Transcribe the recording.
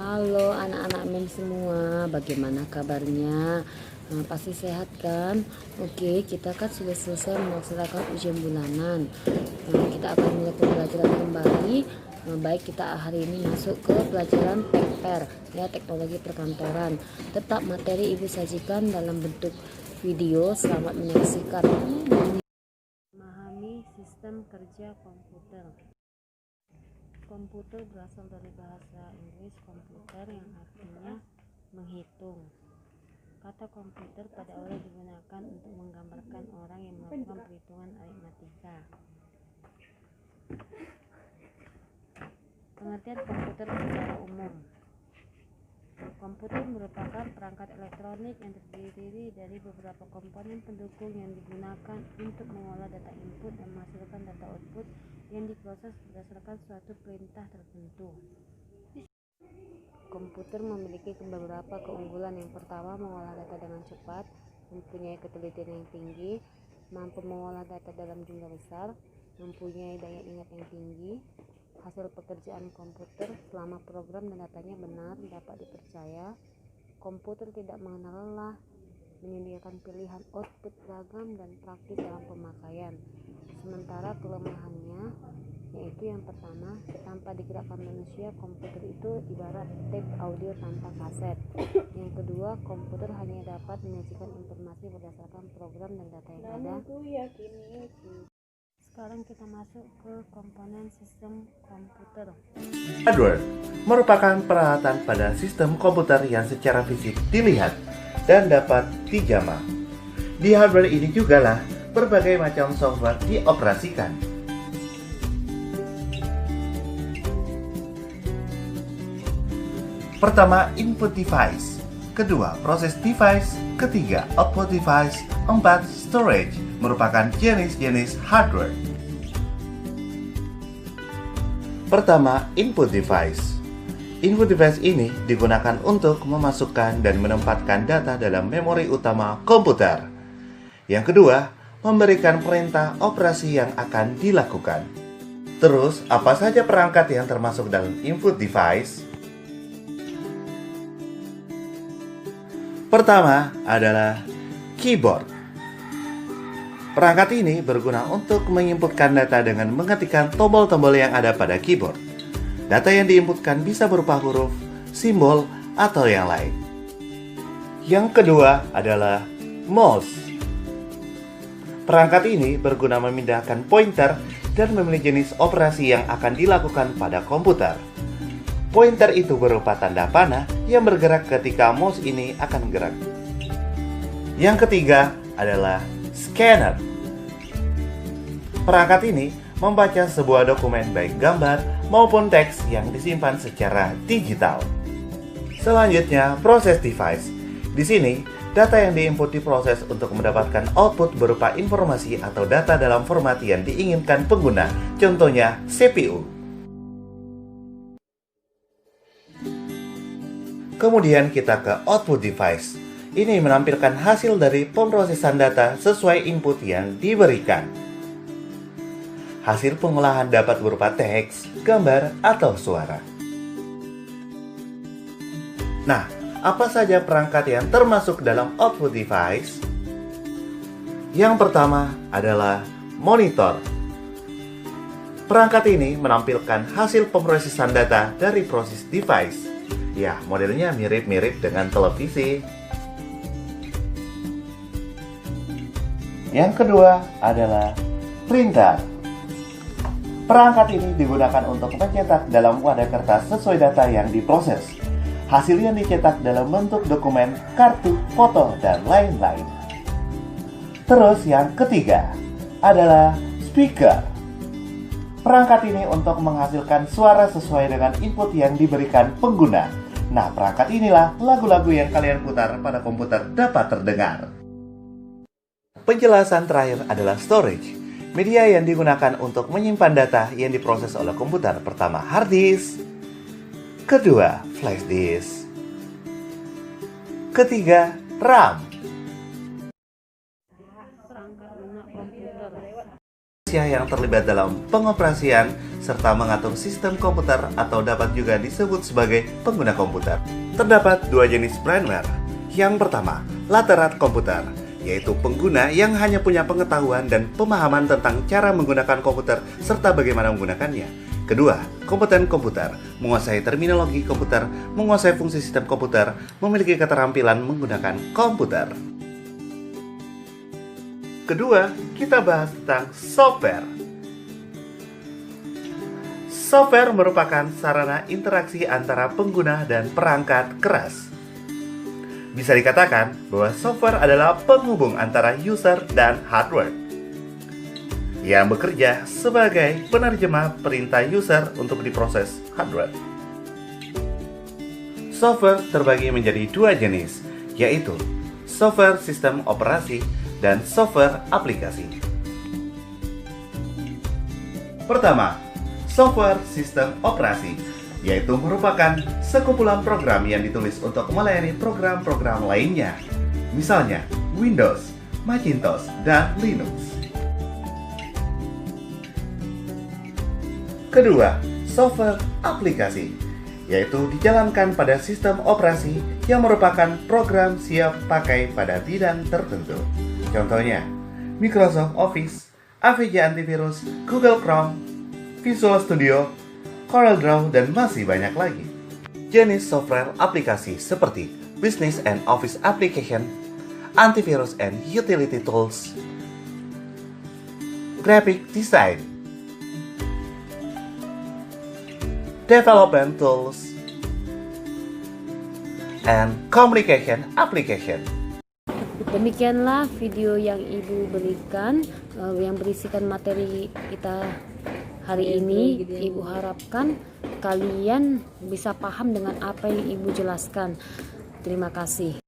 Halo anak-anak MEM semua, bagaimana kabarnya? Pasti sehat kan? Oke, kita kan sudah selesai melaksanakan ujian bulanan. Kita akan mulai pembelajaran kembali. Baik, kita hari ini masuk ke pelajaran TPR, ya, teknologi perkantoran. Tetap materi ibu sajikan dalam bentuk video. Selamat menyaksikan. Memahami sistem kerja komputer. Komputer berasal dari bahasa Inggris komputer yang artinya menghitung. Kata komputer pada awalnya digunakan untuk menggambarkan orang yang melakukan perhitungan aritmatika. Pengertian komputer secara umum. Komputer merupakan perangkat elektronik yang terdiri dari beberapa komponen pendukung yang digunakan untuk mengolah data input dan menghasilkan data output yang diproses berdasarkan suatu perintah tertentu. Komputer memiliki beberapa keunggulan. Yang pertama, mengolah data dengan cepat, mempunyai ketelitian yang tinggi, mampu mengolah data dalam jumlah besar, mempunyai daya ingat yang tinggi. Hasil pekerjaan komputer selama program dan datanya benar dapat dipercaya. Komputer tidak mengenal lelah, menyediakan pilihan output beragam dan praktis dalam pemakaian. Sementara kelemahannya yaitu yang pertama, tanpa digerakkan manusia, komputer itu ibarat tape audio tanpa kaset. Yang kedua, komputer hanya dapat menyajikan informasi berdasarkan program dan data yang ada. Sekarang kita masuk ke komponen sistem komputer. Hardware merupakan peralatan pada sistem komputer yang secara fisik dilihat dan dapat dijamah. Di hardware ini jugalah berbagai macam software dioperasikan. Pertama, input device. Kedua, process device. Ketiga, output device. Empat, storage merupakan jenis-jenis hardware. Pertama, input device. Input device ini digunakan untuk memasukkan dan menempatkan data dalam memori utama komputer. Yang kedua, memberikan perintah operasi yang akan dilakukan. Terus, apa saja perangkat yang termasuk dalam input device? Pertama adalah keyboard. Perangkat ini berguna untuk menginputkan data dengan mengetikkan tombol-tombol yang ada pada keyboard. Data yang diinputkan bisa berupa huruf, simbol, atau yang lain. Yang kedua adalah mouse. Perangkat ini berguna memindahkan pointer dan memilih jenis operasi yang akan dilakukan pada komputer. Pointer itu berupa tanda panah yang bergerak ketika mouse ini akan gerak. Yang ketiga adalah scanner. Perangkat ini membaca sebuah dokumen baik gambar maupun teks yang disimpan secara digital. Selanjutnya, process device. Di sini, data yang diinput diproses untuk mendapatkan output berupa informasi atau data dalam format yang diinginkan pengguna, contohnya CPU. Kemudian kita ke output device. Ini menampilkan hasil dari pemrosesan data sesuai input yang diberikan. Hasil pengolahan dapat berupa teks, gambar, atau suara. Nah, apa saja perangkat yang termasuk dalam output device? Yang pertama adalah monitor. Perangkat ini menampilkan hasil pemrosesan data dari process device. Ya, modelnya mirip-mirip dengan televisi. Yang kedua adalah printer. Perangkat ini digunakan untuk mencetak dalam wadah kertas sesuai data yang diproses. Hasil yang dicetak dalam bentuk dokumen, kartu, foto, dan lain-lain. Terus yang ketiga adalah speaker. Perangkat ini untuk menghasilkan suara sesuai dengan input yang diberikan pengguna. Nah, perangkat inilah lagu-lagu yang kalian putar pada komputer dapat terdengar. Penjelasan terakhir adalah storage. Media yang digunakan untuk menyimpan data yang diproses oleh komputer. Pertama, hard disk. Kedua, flash disk. Ketiga, RAM. yang terlibat dalam pengoperasian serta mengatur sistem komputer atau dapat juga disebut sebagai pengguna komputer. Terdapat dua jenis brainware. Yang pertama, lateral komputer, yaitu pengguna yang hanya punya pengetahuan dan pemahaman tentang cara menggunakan komputer serta bagaimana menggunakannya. Kedua, kompeten komputer, menguasai terminologi komputer, menguasai fungsi sistem komputer, memiliki keterampilan menggunakan komputer. Kedua, kita bahas tentang software. Software merupakan sarana interaksi antara pengguna dan perangkat keras. Bisa dikatakan bahwa software adalah penghubung antara user dan hardware yang bekerja sebagai penerjemah perintah user untuk diproses hardware. Software terbagi menjadi dua jenis, yaitu software sistem operasi dan software aplikasi. Pertama, software sistem operasi, yaitu merupakan sekumpulan program yang ditulis untuk melayani program-program lainnya, misalnya Windows, Macintosh, dan Linux. Kedua, software aplikasi, yaitu dijalankan pada sistem operasi yang merupakan program siap pakai pada bidang tertentu. Contohnya, Microsoft Office, AVG Antivirus, Google Chrome, Visual Studio, CorelDRAW, dan masih banyak lagi. Jenis software aplikasi seperti Business and Office Application, Antivirus and Utility Tools, Graphic Design, Development Tools, and Communication Application. Demikianlah video yang Ibu berikan yang berisikan materi kita hari ini. Ibu harapkan kalian bisa paham dengan apa yang Ibu jelaskan. Terima kasih.